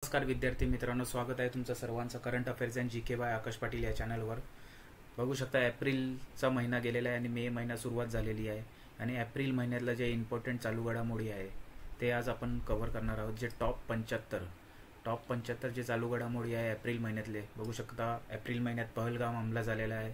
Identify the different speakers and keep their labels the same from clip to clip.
Speaker 1: नमस्कार विद्यार्थी मित्रांनो, स्वागत आहे तुमचं सर्वांचं current affairs and G K by Akash Patil या चॅनलवर. बघू शकता एप्रिलचा महिना गेलेला आहे आणि मे महिना सुरुवात झालेली आहे आणि एप्रिल महिन्यातलं जे इम्पॉर्टंट चालू घडामोडी आहे ते आज आपण कव्हर करणार आहोत. जे टॉप 75 जे चालू घडामोडी आहे एप्रिल महिन्यातले. बघू शकता एप्रिल महिन्यात पहलगाम हमला झालेला आहे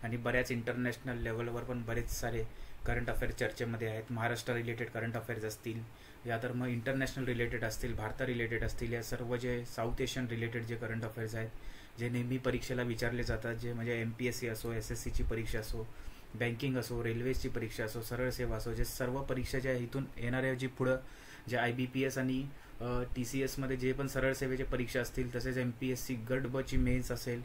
Speaker 1: आणि बऱ्याच इंटरनॅशनल लेवलवर पण बरेच सारे करंट अफेअर्स चर्चेमध्ये आहेत. महाराष्ट्र रिलेटेड करंट अफेअर्स असतील या तर मग इंटरनॅशनल रिलेटेड असतील, भारता रिलेटेड असतील, या सर्व जे साऊथ एशियन रिलेटेड जे करंट अफेअर्स आहेत जे नेहमी परीक्षेला विचारले जातात, जे म्हणजे MPSC असो, SSCची परीक्षा असो, बँकिंग असो, रेल्वेची परीक्षा असो, सरळ सेवा असो, जे सर्व परीक्षा ज्या इथून येणाऱ्या जी पुढं जे IBPS आणि TCS मध्ये जे पण सरळ सेवेचे परीक्षा असतील, तसेच MPSC गट ब ची मेन्स असेल,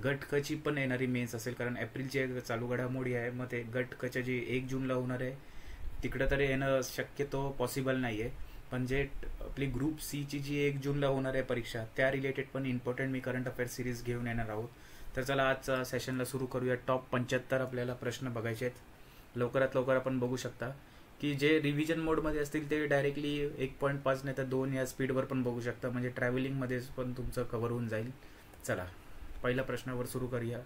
Speaker 1: गट क ची पण येणारी मेन्स असेल. कारण एप्रिलची चालू घडामोडी आहे, मग ते गट क च्या जी 1 जूनला होणार आहे तिकडं तरी येणं शक्यतो पॉसिबल नाही आहे. पण जे आपली ग्रुप सीची जी 1 जूनला होणार आहे परीक्षा, त्या रिलेटेड पण इम्पॉर्टंट मी करंट अफेअर्स सिरीज घेऊन येणार आहोत. तर चला आजचा सेशनला सुरू करूया. टॉप 75 आपल्याला प्रश्न बघायचे आहेत. लवकरात लवकर आपण बघू शकता की जे रिव्हिजन मोडमध्ये असतील ते डायरेक्टली 1.5 नाही तर 2 या स्पीडवर पण बघू शकता, म्हणजे ट्रॅव्हलिंगमध्ये पण तुमचं कव्हर होऊन जाईल. चला पहिल्या प्रश्नावर सुरू करूया.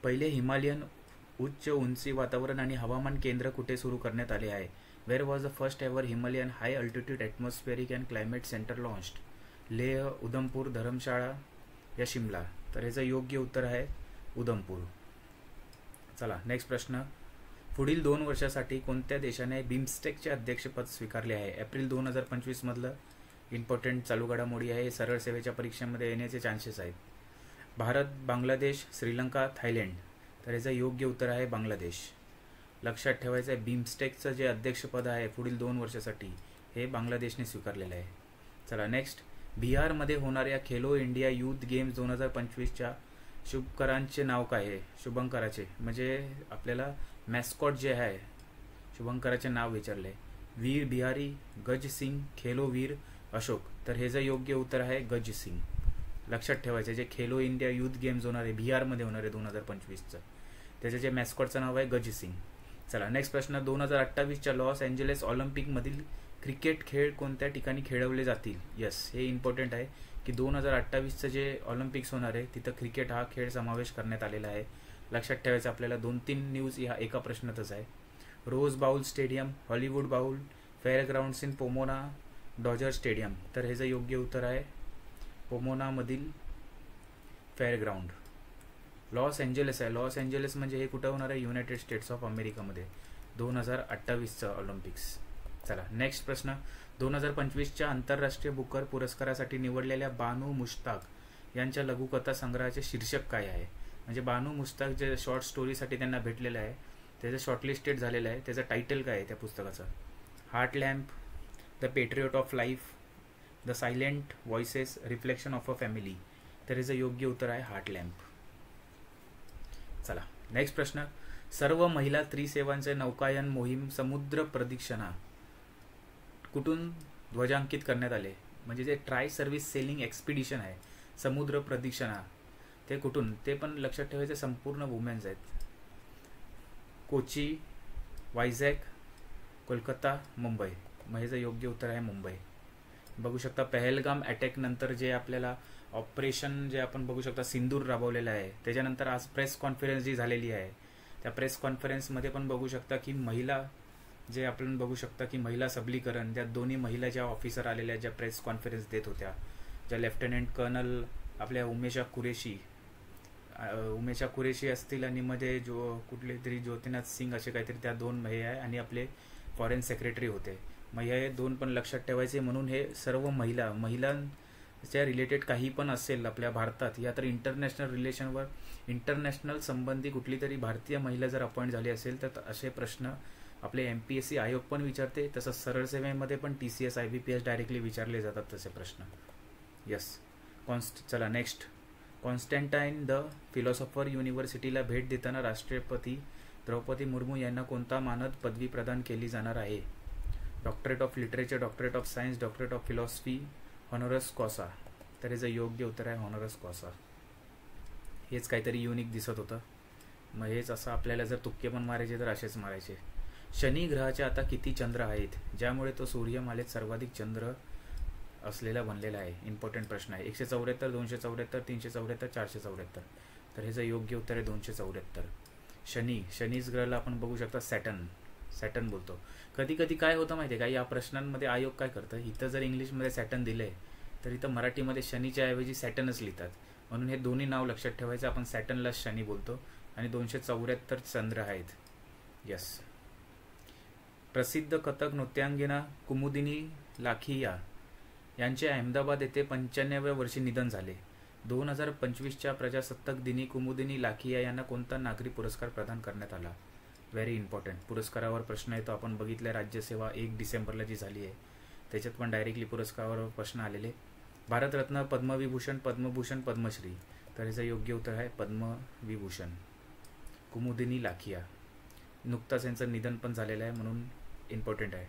Speaker 1: पहिले हिमालयन उच्च उंची वातावरण आणि हवामान केंद्र कुठे सुरू करण्यात आले आहे? Where was the first ever Himalayan high altitude atmospheric and climate centre launched? Leh, Udhampur, Dharamshala या शिमला? तर याचं योग्य उत्तर आहे उधमपूर. चला नेक्स्ट प्रश्न. पुढील 2 वर्षासाठी कोणत्या देशाने बिमस्टेकचे अध्यक्षपद स्वीकारले आहे? एप्रिल 2025 मधलं इम्पॉर्टंट चालू घडामोडी आहे. सरळ सेवेच्या परीक्षेमध्ये येण्याचे चान्सेस आहेत. भारत, बांगलादेश, श्रीलंका, थायलंड? तर याचं योग्य उत्तर आहे बांगलादेश. लक्षात ठेवायचं आहे बिमस्टेकचं जे अध्यक्षपद आहे पुढील 2 वर्षासाठी हे बांगलादेशने स्वीकारलेलं आहे. चला नेक्स्ट. बिहारमध्ये होणाऱ्या खेलो इंडिया यूथ गेम्स 2025च्या शुभंकरांचे नाव काय आहे? शुभंकराचे म्हणजे आपल्याला मॅस्कॉट जे आहे शुभंकराचे नाव विचारले. वीर बिहारी, गज सिंग, खेलो वीर अशोक? तर हे जे योग्य उत्तर आहे गज सिंग. लक्षात ठेवायचं जे खेलो इंडिया यूथ गेम्स होणार आहे बिहारमध्ये होणार आहे 2025चं, त्याचे जे मॅस्कॉटचं नाव आहे गज सिंग. चला नेक्स्ट प्रश्न. 2028च्या लॉस एंजेलिस ऑलिम्पिकमधील क्रिकेट खेळ कोणत्या ठिकाणी खेळवले जातील? यस, हे इम्पॉर्टंट आहे की 2028चं जे ऑलिम्पिक्स होणार आहे तिथं क्रिकेट हा खेळ समावेश करण्यात आलेला आहे. लक्षात ठेवायचं आपल्याला 2-3 न्यूज ह्या एका प्रश्नातच आहे. Rose Bowl stadium, Hollywood Bowl, fair grounds in Pomona, Dodger stadium? तर हे जे योग्य उत्तर आहे पोमोनामधील फेअर ग्राउंड. लॉस एंजेलिस आहे. लॉस एंजेलिस म्हणजे हे कुठं होणार आहे? युनायटेड स्टेट्स ऑफ अमेरिकामध्ये 2028चं ऑलिम्पिक्स. चला नेक्स्ट प्रश्न. 2025च्या आंतरराष्ट्रीय बुकर पुरस्कारासाठी निवडलेल्या बानू मुश्ताक यांच्या लघुकथा संग्रहाचे शीर्षक काय आहे? म्हणजे बानू मुश्ताक जे शॉर्ट स्टोरीसाठी त्यांना भेटलेलं आहे त्याचं शॉर्टलिस्टेड झालेलं आहे, त्याचं टायटल काय आहे त्या पुस्तकाचं? Heart lamp, the patriot of life, the silent voices, reflection of a family? तर याचं योग्य उत्तर आहे हार्ट लॅम्प. चला नेक्स्ट प्रश्न. सर्व महिला त्रिसेवांचे नौकायन मोहीम समुद्र प्रदक्षिणा कुठून ध्वजांकित करण्यात आले? म्हणजे जे ट्राय सर्व्हिस सेलिंग एक्सपिडिशन आहे समुद्र प्रदक्षिणा ते कुठून? ते पण लक्षात ठेवायचे संपूर्ण वुमेन्स आहेत. कोची, वायझॅक, कोलकाता, मुंबई? मग ह्याचं योग्य उत्तर आहे मुंबई. बघू शकता पहलगाम अटॅक नंतर जे आपल्याला ऑपरेशन जे आपण बघू शकता सिंदूर राबवलेलं आहे, त्याच्यानंतर आज प्रेस कॉन्फरन्स जी झालेली आहे त्या प्रेस कॉन्फरन्समध्ये पण बघू शकता की महिला जे आपण बघू शकता की महिला सबलीकरण, त्या दोन्ही महिला ज्या ऑफिसर आलेल्या ज्या प्रेस कॉन्फरन्स देत होत्या, ज्या लेफ्टनंट कर्नल आपल्या उमेशा कुरेशी असतील आणि मध्ये जो कुठले तरी ज्योतिनाथ सिंग असे काहीतरी त्या 2 हे आहे आणि आपले फॉरेन सेक्रेटरी होते. मग हे 2 पण लक्षात ठेवायचे. म्हणून हे सर्व महिलांच्या रिलेटेड काही पण असेल आपल्या भारतात या तर इंटरनॅशनल रिलेशनवर इंटरनॅशनल संबंधी कुठली तरी भारतीय महिला जर अपॉइंट झाली असेल तर असे प्रश्न आपले MPSC आयोग पण विचारते, तसंच सरळ सेवेमध्ये पण TCS IBPS डायरेक्टली विचारले जातात तसे प्रश्न. यस. चला नेक्स्ट. कॉन्स्टँटाईन द फिलॉसॉफर युनिव्हर्सिटीला भेट देताना राष्ट्रपती द्रौपदी मुर्मू यांना कोणता मानद पदवी प्रदान केली जाणार आहे? Doctorate of literature, doctorate of science, doctorate of philosophy, honoris causa? तर याचं योग्य उत्तर आहे हॉनरस कॉसा. हेच काहीतरी युनिक दिसत होतं. मग हेच असं आपल्याला जर तुक्के पण मारायचे तर असेच मारायचे. शनी ग्रहाचे आता किती चंद्र आहेत ज्यामुळे तो सूर्यमालेत सर्वाधिक चंद्र असलेला बनलेला आहे. इम्पॉर्टंट प्रश्न आहे. 174, 274, 374, 474. तर हे जे योग्य उत्तर आहे 274. शनीच ग्रहाला आपण बघू शकता सॅटर्न बोलतो. कधी कधी काय होतं माहिती आहे का, या प्रश्नांमध्ये आयोग काय करतं, इथं जर इंग्लिशमध्ये सॅटर्न दिलंय तर इथं मराठीमध्ये शनीच्या ऐवजी सॅटर्नच लिहितात. म्हणून हे दोन्ही नाव लक्षात ठेवायचं. आपण सॅटर्नला शनी बोलतो आणि 274 चंद्र आहेत. यस. प्रसिद्ध कथक नृत्यांगना कुमुदिनी लाखिया यांचे अहमदाबाद येथे 95व्या वर्षी निधन झाले. 2025च्या प्रजासत्ताक दिनी कुमुदिनी लाखिया यांना कोणता नागरी पुरस्कार प्रदान करण्यात आला. Very important. पुरस्कारावर प्रश्न येतो. आपण बघितलं राज्यसेवा 1 डिसेंबरला जी झाली आहे त्याच्यात पण डायरेक्टली पुरस्कारावर प्रश्न आलेले. भारतरत्न, पद्मविभूषण, पद्मभूषण, पद्मश्री. तर याचं योग्य उत्तर आहे पद्मविभूषण. कुमुदिनी लाखिया. नुकताच यांचं निधन पण झालेलं आहे म्हणून इम्पॉर्टंट आहे.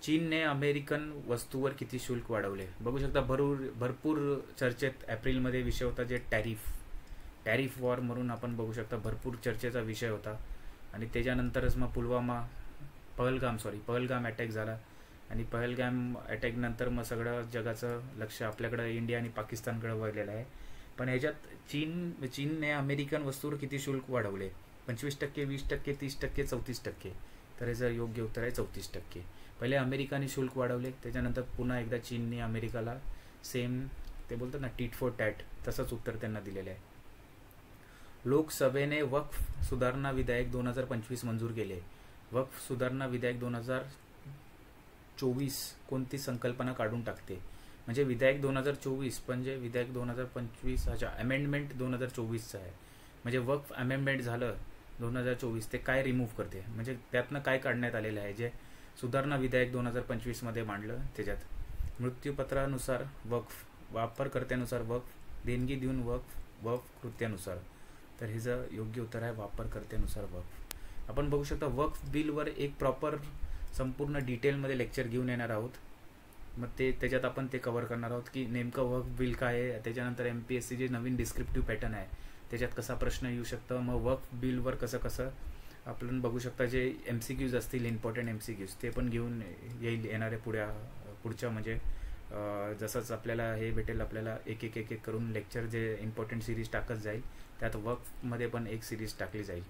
Speaker 1: चीनने अमेरिकन वस्तूवर किती शुल्क वाढवले. बघू शकता भरपूर चर्चेत एप्रिलमध्ये विषय होता जे टॅरिफ वॉर म्हणून आपण बघू शकता भरपूर चर्चेचा विषय होता. आणि त्याच्यानंतरच मग पहलगाम अटॅक झाला आणि पहलगाम अटॅक नंतर मग सगळं जगाचं लक्ष आपल्याकडे इंडिया आणि पाकिस्तानकडे वळलेलं आहे. पण ह्याच्यात चीनने अमेरिकन वस्तूवर किती शुल्क वाढवले. 25%, 20%, 30%, 34%. तर याचं योग्य उत्तर आहे 34%. पहिले अमेरिकाने शुल्क वाढवले, त्याच्यानंतर पुन्हा एकदा चीनने अमेरिकाला सेम ते बोलतात ना टीट फॉर टॅट तसंच उत्तर त्यांना दिलेलं आहे. लोकसभेने वक्फ सुधारणा विधेयक 2025 मंजूर केले. वक्फ सुधारणा विधेयक 2024 कोणती संकल्पना काढून टाकते. म्हणजे विधेयक 2024 म्हणजे विधेयक 2025 अमेंडमेंट 2024चा आहे. म्हणजे वक्फ अमेंडमेंट झालं 2024 ते काय रिमूव्ह करते, म्हणजे त्यातनं काय काढण्यात आलेलं आहे. जे सुधारणा विधेयक 2025 मध्ये मांडलं त्याच्यात मृत्यूपत्रानुसार वक्फ, वापरकर्त्यानुसार वक्फ, देणगी देऊन वक्फ कृत्यानुसार. तर हे जर योग्य उत्तर आहे वापरकर्त्यानुसार वक्फ. आपण बघू शकता वक्फ बिलवर एक प्रॉपर संपूर्ण डिटेलमध्ये लेक्चर घेऊन येणार आहोत. मग त्याच्यात आपण ते कव्हर करणार आहोत की नेमकं वक्फ बिल काय आहे. त्याच्यानंतर MPSC जे नवीन डिस्क्रिप्टिव्ह पॅटर्न आहे त्याच्यात कसा प्रश्न येऊ शकतं. मग वक्फ बिलवर कसं आपण बघू शकता जे MCQs असतील इम्पॉर्टंट MCQs ते पण घेऊन येणारे पुढच्या म्हणजे जसंच आपल्याला हे भेटेल आपल्याला एक एक करून लेक्चर जे इम्पॉर्टंट सिरीज टाकत जाईल त्यात वक्फमध्ये पण एक सिरीज टाकली जाईल.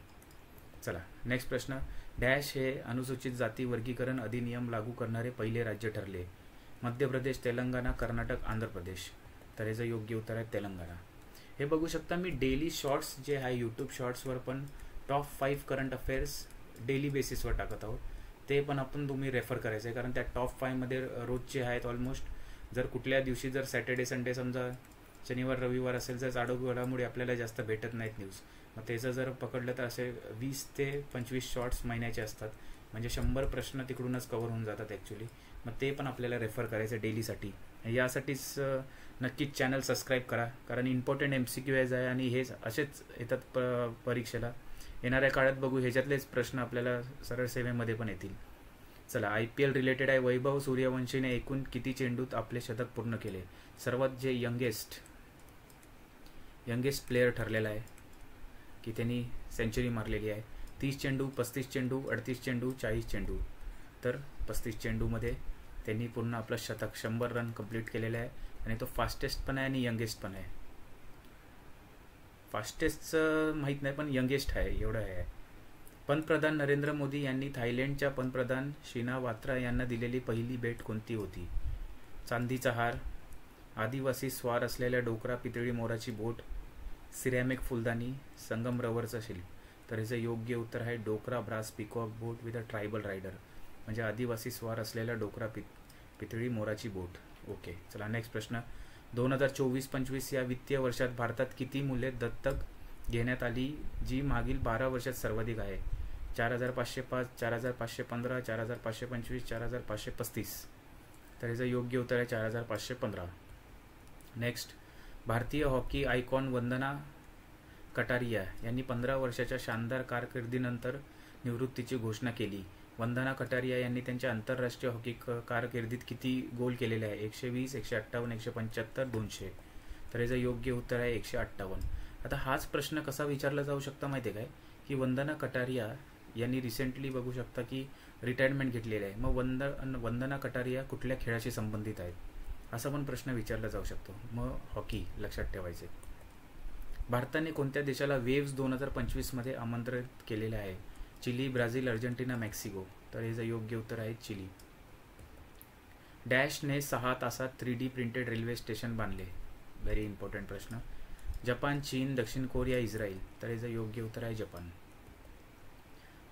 Speaker 1: चला नेक्स्ट प्रश्न. डॅश हे अनुसूचित जाती वर्गीकरण अधिनियम लागू करणारे पहिले राज्य ठरले. मध्य प्रदेश, तेलंगणा, कर्नाटक, आंध्र प्रदेश. तर याचं योग्य उत्तर आहे तेलंगणा. हे बघू शकता मी डेली शॉर्ट्स जे आहे यूट्यूब शॉर्ट्सवर पण टॉप 5 करंट अफेअर्स डेली बेसिसवर टाकत आहोत. ते पण आपण तुम्ही रेफर करायचं आहे कारण त्या टॉप 5 मध्ये रोजचे आहेत ऑलमोस्ट. जर कुठल्या दिवशी जर सॅटर्डे संडे समजा शनिवार रविवार असेल तर चाडोघडामुळे आपल्याला जास्त भेटत नाहीत न्यूज. मग त्याचं जर पकडलं तर असे 20 ते 25 शॉर्ट्स महिन्याचे असतात. म्हणजे 100 प्रश्न तिकडूनच कव्हर होऊन जातात ॲक्च्युली. मग ते पण आपल्याला रेफर करायचं डेलीसाठी. यासाठीच नक्कीच चॅनल सबस्क्राईब करा कारण इम्पॉर्टंट MCQ आहे आणि हेच असेच येतात परीक्षेला. येणाऱ्या काळात बघू ह्याच्यातलेच प्रश्न आपल्याला सरळ सेवेमध्ये पण येतील. चला IPL रिलेटेड आहे. वैभव सूर्यवंशीने एकूण किती चेंडूत आपले शतक पूर्ण केले. सर्वात जे यंगेस्ट प्लेअर ठरलेला आहे की त्यांनी सेंचुरी मारलेली आहे. 30 चेंडू, 35 चेंडू, 38 चेंडू, 40 चेंडू. तर 35 चेंडूमध्ये त्यांनी पूर्ण आपलं शतक 100 रन कंप्लीट केलेलं आहे आणि तो फास्टेस्ट पण आहे आणि यंगेस्ट पण आहे. फास्टेस्टचं माहीत नाही पण यंगेस्ट आहे एवढं आहे. पंतप्रधान नरेंद्र मोदी यांनी थायलंडच्या पंतप्रधान शिनावात्रा यांना दिलेली पहिली भेट कोणती होती. चांदीचा हार, आदिवासी स्वार असलेल्या डोकरा पितळी मोराची बोट, सिरॅमिक फुलदाणी, संगम रवरचं शिल्प. तर याचं योग्य उत्तर आहे Dokra brass peacock boat with a tribal rider. म्हणजे आदिवासी स्वार असलेल्या डोकरा पितळी मोराची बोट. ओके चला नेक्स्ट प्रश्न. 2024-25 या वित्तीय वर्षात भारतात किती मुले दत्तक घेण्यात आली जी मागील 12 वर्षात सर्वाधिक आहे. 4505, 4515, 4525, 4535. तर याचं योग्य उत्तर आहे 4515. नेक्स्ट. भारतीय हॉकी आयकॉन वंदना कटारिया यांनी 15 वर्षाच्या शानदार कारकिर्दीनंतर निवृत्तीची घोषणा केली. वंदना कटारिया यांनी त्यांच्या आंतरराष्ट्रीय हॉकी कारकिर्दीत किती गोल केलेले आहे. 120, 158, 175, 200. तर याचं योग्य उत्तर आहे 158. आता हाच प्रश्न कसा विचारला जाऊ शकता माहिती आहे काय की वंदना कटारिया यांनी रिसेंटली बघू शकता की रिटायरमेंट घेतलेली आहे. मग वंदना कटारिया कुठल्या खेळाशी संबंधित आहेत असा पण प्रश्न विचारला जाऊ शकतो. मग हॉकी लक्षात ठेवायचे. भारताने कोणत्या देशाला वेव्स 2025मध्ये आमंत्रित केलेले आहे? Chile, Brazil, Argentina, Mexico. तर याचं योग्य उत्तर आहे चिली. डॅशने 6 तासात 3D प्रिंटेड रेल्वे स्टेशन बांधले. व्हेरी इम्पॉर्टंट प्रश्न. जपान, चीन, दक्षिण कोरिया, इस्रायल. तर याचं योग्य उत्तर आहे जपान.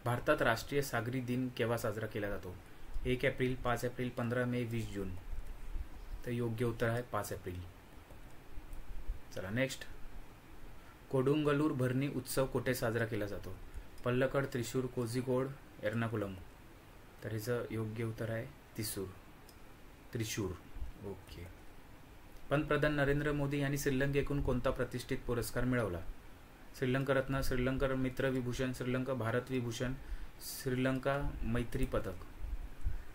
Speaker 1: भारतात राष्ट्रीय सागरी दिन केव्हा साजरा केला जातो? 1 एप्रिल, 5 एप्रिल, 15 मे, 20 जून. तर योग्य उत्तर आहे 5 एप्रिल. चला नेक्स्ट. कोडुंगलूर भरणी उत्सव कुठे साजरा केला जातो? पल्लकड, त्रिशूर, कोझिकोड, एर्नाकुलम. तर याचं योग्य उत्तर आहे त्रिशूर. ओके. पंतप्रधान नरेंद्र मोदी यांनी श्रीलंकेकडून कोणता प्रतिष्ठित पुरस्कार मिळवला? श्रीलंका रत्न, श्रीलंका मित्र विभूषण, श्रीलंका भारत विभूषण, श्रीलंका मैत्री पदक.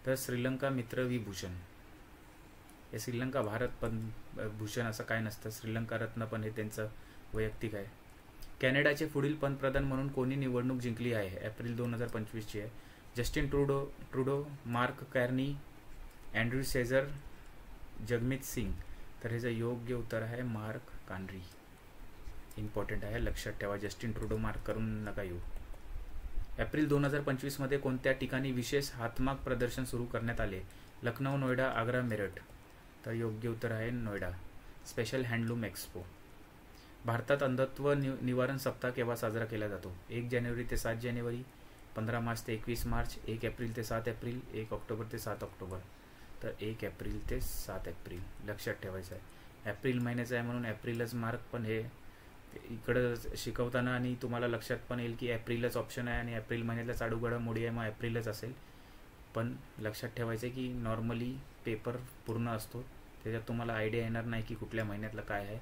Speaker 1: तर श्रीलंका मित्र विभूषण. हे श्रीलंका भारत भूषण असं काय नसतं. श्रीलंका रत्न पण हे त्यांचं वैयक्तिक आहे. कॅनडाचे पुढील पंतप्रधान म्हणून कोणी निवडणूक जिंकली आहे? एप्रिल 2025ची आहे. Justin Trudeau, Mark Carney, Andrew सेजर, जगमीत सिंग. तर ह्याचं योग्य उत्तर आहे मार्क कार्नी. इम्पॉर्टंट आहे, लक्षात ठेवा. जस्टिन ट्रुडो मार्क करून नका येऊ. एप्रिल 2025मध्ये कोणत्या ठिकाणी विशेष हातमाग प्रदर्शन सुरू करण्यात आले? लखनौ, नोएडा, आग्रा, मेरठ. तर योग्य उत्तर आहे नोएडा. Special handloom expo. भारतात अंधत्व निवारण सप्ताह केव्हा साजरा केला जातो? 1 जानेवारी ते 7 जानेवारी, 15 मार्च ते 21 मार्च, 1 एप्रिल ते 7 एप्रिल, 1 ऑक्टोबर ते 7 ऑक्टोबर. तर 1 एप्रिल ते 7 एप्रिल लक्षात ठेवायचं आहे. एप्रिल महिन्याचं आहे म्हणून एप्रिलच मार्क. पण हे इकडं शिकवताना आणि तुम्हाला लक्षात पण येईल की एप्रिलच ऑप्शन आहे आणि एप्रिल महिन्यातला चालू घडामोडी आहे मग एप्रिलच असेल. पण लक्षात ठेवायचं आहे की नॉर्मली पेपर पूर्ण असतो त्याच्यात तुम्हाला आयडिया येणार नाही की कुठल्या महिन्यातलं काय आहे.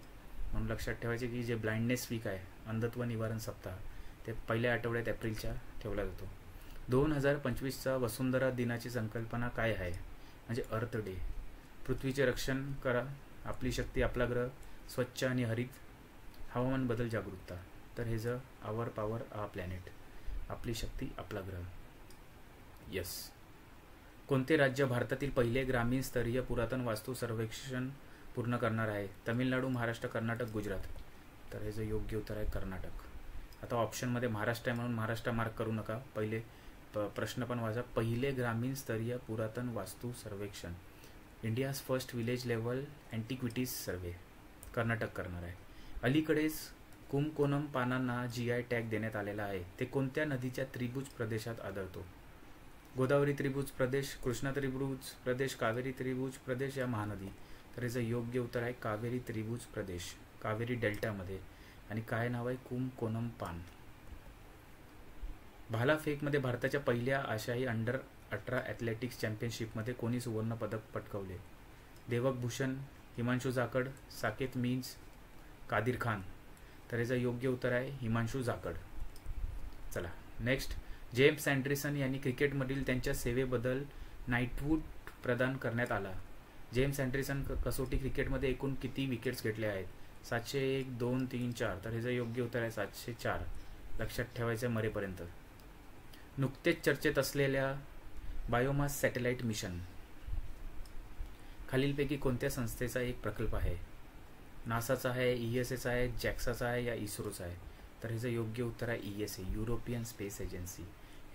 Speaker 1: म्हणून लक्षात ठेवायचे की जे ब्लाइंडनेस वीक आहे, अंधत्व निवारण सप्ताह, ते पहिल्या आठवड्यात एप्रिलच्या ठेवला जातो. 2025चा वसुंधरा दिनाची संकल्पना काय आहे? म्हणजे अर्थ डे. पृथ्वीचे रक्षण करा, आपली शक्ती आपला ग्रह, स्वच्छ आणि हरित, हवामान बदल जागरूकता. तर हे जर आवर पॉवर आ प्लॅनेट, आपली शक्ती आपला ग्रह. यस. कोणते राज्य भारतातील पहिले ग्रामीण स्तरीय पुरातन वास्तू सर्वेक्षण पूर्ण करणार आहे? तमिळनाडू, महाराष्ट्र, कर्नाटक, गुजरात. तर हे जे योग्य उत्तर आहे कर्नाटक. आता ऑप्शनमध्ये महाराष्ट्र आहे म्हणून महाराष्ट्र मार्क करू नका. पहिले प्रश्न पण वाचा. पहिले ग्रामीण स्तरीय पुरातन वास्तू सर्वेक्षण, इंडियाज फर्स्ट विलेज लेवल अँटिक्विटीज सर्वे, कर्नाटक करणार आहे. अलीकडेच कुमकोनम पानांना GI टॅग देण्यात आलेला आहे. ते कोणत्या नदीच्या त्रिभुज प्रदेशात आढळतो? गोदावरी त्रिभुज प्रदेश, कृष्णा त्रिभुज प्रदेश, कावेरी त्रिभुज प्रदेश या महानदी. तर याचं योग्य उत्तर आहे कावेरी त्रिभुज प्रदेश, कावेरी डेल्टामध्ये. आणि काय नाव आहे? कुमकोनम पान. भालाफेकमध्ये भारताच्या पहिल्या आशियाई अंडर-18 ॲथलेटिक्स चॅम्पियनशिपमध्ये कोणी सुवर्ण पदक पटकावले? देवक भूषण, हिमांशू जाकड, साकेत मीन्स, कादिर खान. तर याचं योग्य उत्तर आहे हिमांशू जाकड. चला नेक्स्ट. जेम्स अँडरसन यांनी क्रिकेटमधील त्यांच्या सेवेबद्दल नाईटहूड प्रदान करण्यात आला. जेम्स अँडरसन कसोटी क्रिकेटमध्ये एकूण किती विकेट्स घेतल्या आहेत? 701, 2, 3, 4. तर ह्याचं योग्य उत्तर आहे 704. लक्षात ठेवायचं मरेपर्यंत. नुकतेच चर्चेत असलेल्या बायोमास सॅटेलाइट मिशन खालीलपैकी कोणत्या संस्थेचा एक प्रकल्प आहे? नासाचा आहे, ESAचा आहे, जॅक्साचा आहे या इस्रोचा आहे? तर ह्याचं योग्य उत्तर आहे ESA, युरोपियन स्पेस एजन्सी.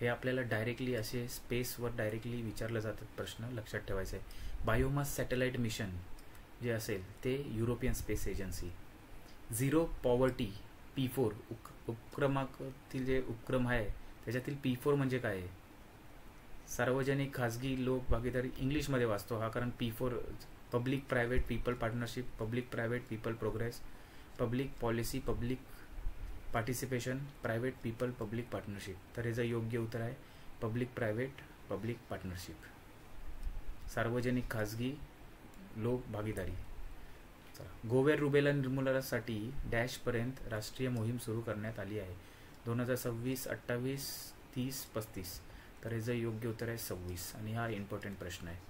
Speaker 1: हे आपल्याला डायरेक्टली असे स्पेसवर डायरेक्टली विचारले जातात प्रश्न, लक्षात ठेवायचं आहे. बायोमास सॅटेलाइट मिशन जे असेल ते European space agency. Zero poverty P4 उपक्रमातील जे उपक्रम आहे त्याच्यातील P4 म्हणजे काय आहे? सार्वजनिक खाजगी लोक भागीदारी. इंग्लिशमध्ये वाचतो हा कारण P4 public private people partnership, public private people progress, public policy, public participation, private people public partnership. तर याचं योग्य उत्तर आहे पब्लिक प्रायव्हेट पब्लिक पार्टनरशिप, सार्वजनिक खाजगी लोक भागीदारी. गोवर रुबेला निर्मूलनासाठी डॅशपर्यंत राष्ट्रीय मोहीम सुरू करण्यात आली आहे. 2026, 28, 30, 35. तर याचं योग्य उत्तर आहे 26. आणि हा इम्पॉर्टंट प्रश्न आहे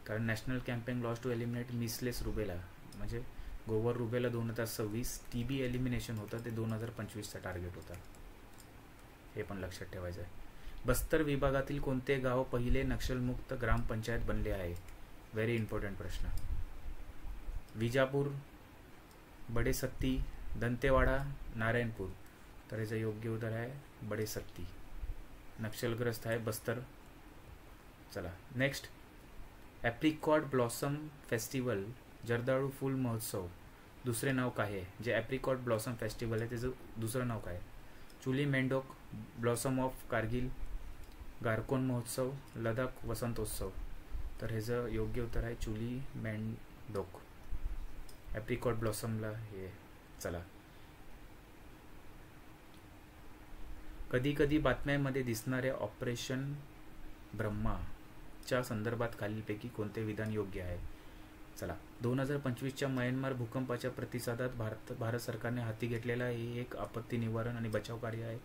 Speaker 1: कारण national campaign loss to eliminate measles rubella म्हणजे गोवर रुबेला 2026, TB एलिमिनेशन होतं ते 2025चा टार्गेट होता. हे पण लक्षात ठेवायचं आहे. बस्तर विभागातील कोणते गाव पहिले नक्षलमुक्त ग्रामपंचायत बनले आहे? व्हेरी इम्पॉर्टंट प्रश्न. विजापूर, बडेसत्ती, दंतेवाडा, नारायणपूर. तर याचं योग्य उत्तर आहे बडेसत्ती. नक्षलग्रस्त आहे बस्तर. चला नेक्स्ट. ॲप्रिकॉट ब्लॉसम फेस्टिवल, जर्दाळू फूल महोत्सव, दुसरे नाव काय आहे? जे ॲप्रिकॉट ब्लॉसम फेस्टिवल आहे त्याचं दुसरं नाव काय? चुली मेंढोक, ब्लॉसम ऑफ कारगिल, गारकोन महोत्सव, लडाख वसंतोत्सव. तर ह्याचं योग्य उत्तर आहे चुली मेंढोक. ॲप्रिकॉट ब्लॉसमला हे. चला. कधी कधी बातम्यांमध्ये दिसणाऱ्या ऑपरेशन ब्रह्माच्या संदर्भात खालीलपैकी कोणते विधान योग्य आहे? चला. 2025च्या म्यानमार भूकंपाच्या प्रतिसादात भारत सरकारने हाती घेतलेला हे एक आपत्ती निवारण आणि बचाव कार्य आहे.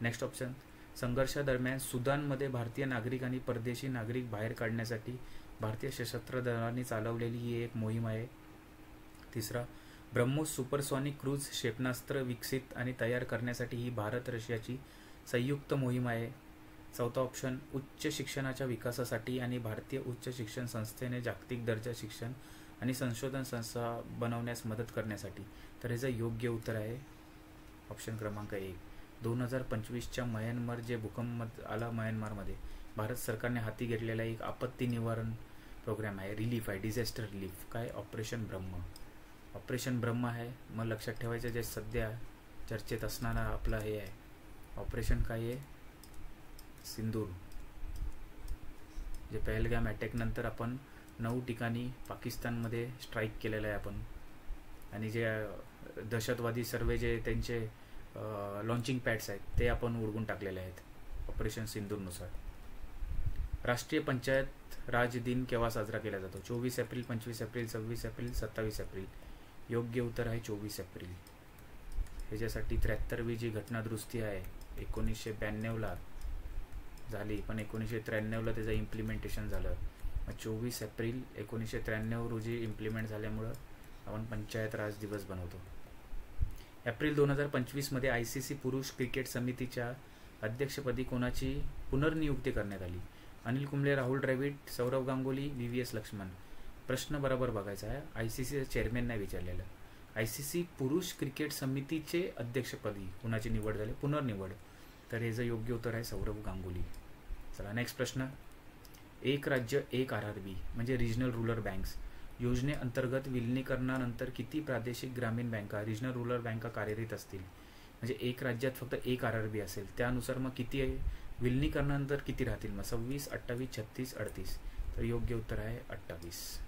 Speaker 1: Next option. संघर्षादरम्यान सुदानमध्ये भारतीय नागरिक आणि परदेशी नागरिक बाहेर काढण्यासाठी भारतीय सशस्त्र दलांनी चालवलेली ही एक मोहीम आहे. तिसरा. ब्रह्मोस सुपरसॉनिक क्रूझ क्षेपणास्त्र विकसित आणि तयार करण्यासाठी ही भारत रशियाची संयुक्त मोहीम आहे. चौथा ऑप्शन. उच्च शिक्षणाच्या विकासासाठी आणि भारतीय उच्च शिक्षण संस्थेने जागतिक दर्जा शिक्षण आणि संशोधन संस्था बनवण्यास मदत करण्यासाठी. तर ह्याचं योग्य उत्तर आहे ऑप्शन क्रमांक 1. 2025च्या म्यानमार जे भूकंप आला म्यानमारमध्ये, भारत सरकारने हाती घेतलेला एक आपत्ती निवारण प्रोग्राम आहे, रिलीफ आहे, डिझास्टर रिलीफ. काय? ऑपरेशन ब्रह्म. ऑपरेशन ब्रह्म आहे. मग लक्षात ठेवायचं जे सध्या चर्चेत असणारा आपलं हे आहे ऑपरेशन काय आहे? सिंदूर. जे पहलगाम अटॅक नंतर आपण 9 ठिकाणी पाकिस्तानमध्ये स्ट्राईक केलेलं आहे आपण, आणि जे दहशतवादी सर्व जे त्यांचे लॉन्चिंग पॅड्स आहेत ते आपण उडवून टाकलेले आहेत ऑपरेशन सिंदूरनुसार. राष्ट्रीय पंचायत राज दिन केव्हा साजरा केला जातो? 24 एप्रिल, 25 एप्रिल, 26 एप्रिल, 27 एप्रिल. योग्य उत्तर आहे 24 एप्रिल. ह्याच्यासाठी 73वी जी घटनादुरुस्ती आहे 1992ला झाली, पण 1993ला त्याचं इम्प्लिमेंटेशन झालं. मग 24 एप्रिल 1993 रोजी इम्प्लिमेंट झाल्यामुळं आपण पंचायत राज दिवस बनवतो. एप्रिल 2025मध्ये ICC पुरुष क्रिकेट समितीच्या अध्यक्षपदी कोणाची पुनर्नियुक्ती करण्यात आली? अनिल कुंबळे, राहुल द्रविड, सौरव गांगुली, VVS लक्ष्मण. प्रश्न बरोबर बघायचा आहे. ICC चेअरमॅन नाही विचारलेलं. ICC पुरुष क्रिकेट समितीचे अध्यक्षपदी कुणाची निवड झाली? पुनर्निवड. तर याचं योग्य उत्तर आहे सौरव गांगुली. चला नेक्स्ट प्रश्न. एक राज्य एक RRB म्हणजे रिजनल रूरल बँक्स योजनेअंतर्गत विलिनीकरणानंतर किती प्रादेशिक ग्रामीण बँका, रिजनल रूरल बँका कार्यरत असतील? म्हणजे एक राज्यात फक्त एक RRB असेल, त्यानुसार मग किती विलिनीकरणानंतर किती राहतील? मग 26, 28, 36, 38. तर योग्य उत्तर आहे 28.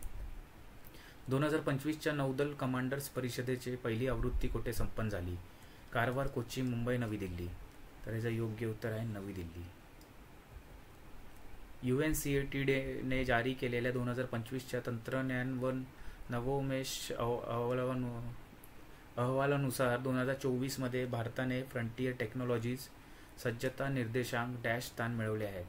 Speaker 1: 2025च्या नौदल कमांडर्स परिषदेची पहिली आवृत्ती कुठे संपन्न झाली? कारवार, कोची, मुंबई, नवी दिल्ली. तर याचं योग्य उत्तर आहे नवी दिल्ली. UNCTAD जारी केलेल्या 2025च्या तंत्रज्ञान व नवोन्मेष अहवालानुसार 2024मध्ये भारताने फ्रंटियर टेक्नॉलॉजीज सज्जता निर्देशांक डॅश स्थान मिळवले आहे.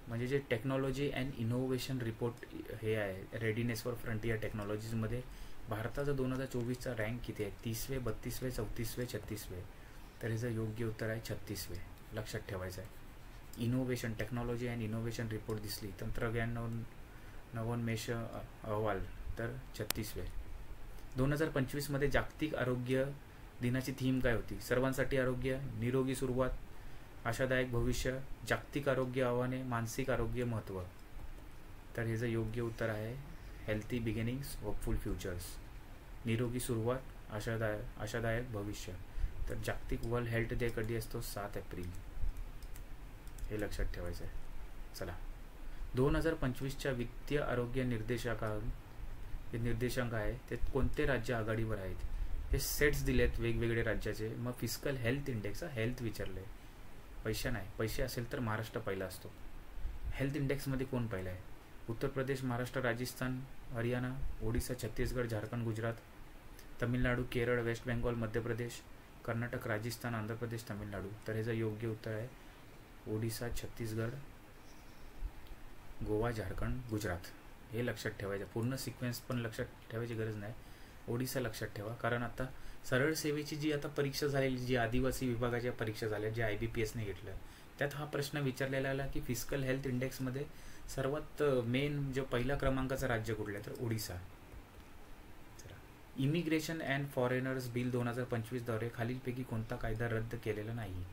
Speaker 1: म्हणजे जे टेक्नॉलॉजी अँड इनोव्हेशन रिपोर्ट हे आहे रेडिनेस फॉर फ्रंटियर टेक्नॉलॉजीजमध्ये भारताचा 2024चा रँक किती आहे? 30वे, 32वे, 34वे, 36वे. तर याचं योग्य उत्तर आहे 36वे. लक्षात ठेवायचं आहे. Innovation, technology and innovation report दिसली, तंत्रज्ञान नवोन्मेष अहवाल, तर 36वे. 2025मध्ये जागतिक आरोग्य दिनाची थीम काय होती? सर्वांसाठी आरोग्य, निरोगी सुरुवात, आशादायक भविष्य, जागतिक आरोग्य आव्हाने, मानसिक आरोग्य महत्त्व. तर ह्याचं योग्य उत्तर आहे हेल्थी बिगिनिंग्स, होपफुल फ्युचर्स. निरोगी सुरुवात, आशादायक भविष्य. तर जागतिक वर्ल्ड हेल्थ डे कधी असतो? 7 एप्रिल. हे लक्षात ठेवायचं आहे. चला. 2025च्या वित्तीय आरोग्य निर्देशांक आहे ते कोणते राज्य आघाडीवर आहेत? हे सेट्स दिलेत वेगवेगळे राज्याचे. मग फिस्कल हेल्थ इंडेक्स, हेल्थ विचारले, पैसे नाही. पैसे असेल तर महाराष्ट्र पहिला असतो. हेल्थ इंडेक्समध्ये कोण पहिला आहे? Uttar Pradesh, Maharashtra, Rajasthan, Haryana, Odisha, Chhattisgarh, Jharkhand, Gujarat, Tamil Nadu, Kerala, waste Bengal, Madhya Pradesh, Karnataka, Rajasthan, Andhra Pradesh, Tamil Nadu. तर ह्याचं योग्य उत्तर आहे ओडिसा, छत्तीसगड, गोवा, झारखंड, गुजरात. हे लक्षात ठेवायचं. पूर्ण सिक्वेन्स पण लक्षात ठेवायची गरज नाही. ओडिसा लक्षात ठेवा, कारण आता सरळ सेवेची जी आता परीक्षा झालेली, जी आदिवासी विभागाच्या परीक्षा झाल्या, जे IBPSने घेतलं, त्यात हा प्रश्न विचारलेला आला की फिजिकल हेल्थ इंडेक्समध्ये सर्वात मेन जो पहिला क्रमांकाचं राज्य कुठलं आहे, तर Odisha. Immigration and foreigners bill 2025 द्वारे खालीलपैकी कोणता कायदा रद्द केलेला नाही.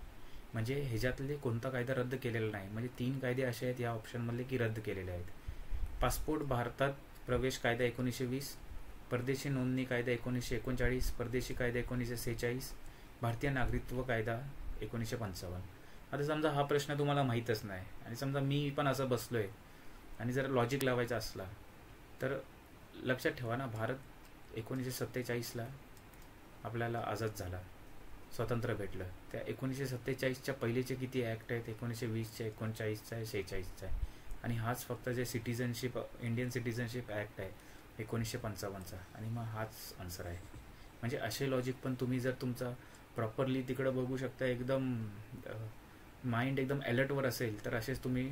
Speaker 1: म्हणजे ह्याच्यातले कोणता कायदा रद्द केलेला नाही, म्हणजे 3 कायदे असे आहेत या ऑप्शनमधले की रद्द केलेले आहेत. पासपोर्ट भारतात प्रवेश कायदा 1920, परदेशी नोंदणी कायदा 1939, परदेशी कायदा 1946, भारतीय नागरिकत्व कायदा 1955. आता समजा हा प्रश्न तुम्हाला माहीतच नाही आणि समजा मी पण असं बसलोय आणि जर लॉजिक लावायचा असला तर लक्षात ठेवा ना, भारत 1947ला आपल्याला आझाद झाला, स्वतंत्र भेटलं. त्या 1947च्या पहिलेचे किती ॲक्ट आहेत, 1920च्या, 39चा आहे, 46चा आहे. आणि हाच फक्त जे सिटिझनशिप, इंडियन सिटिझनशिप ॲक्ट आहे 1955चा, आणि मग हाच आन्सर आहे. म्हणजे असे लॉजिक पण तुम्ही जर तुमचा प्रॉपरली तिकडं बघू शकता, एकदम माइंड एकदम अलर्टवर असेल तर असेच तुम्ही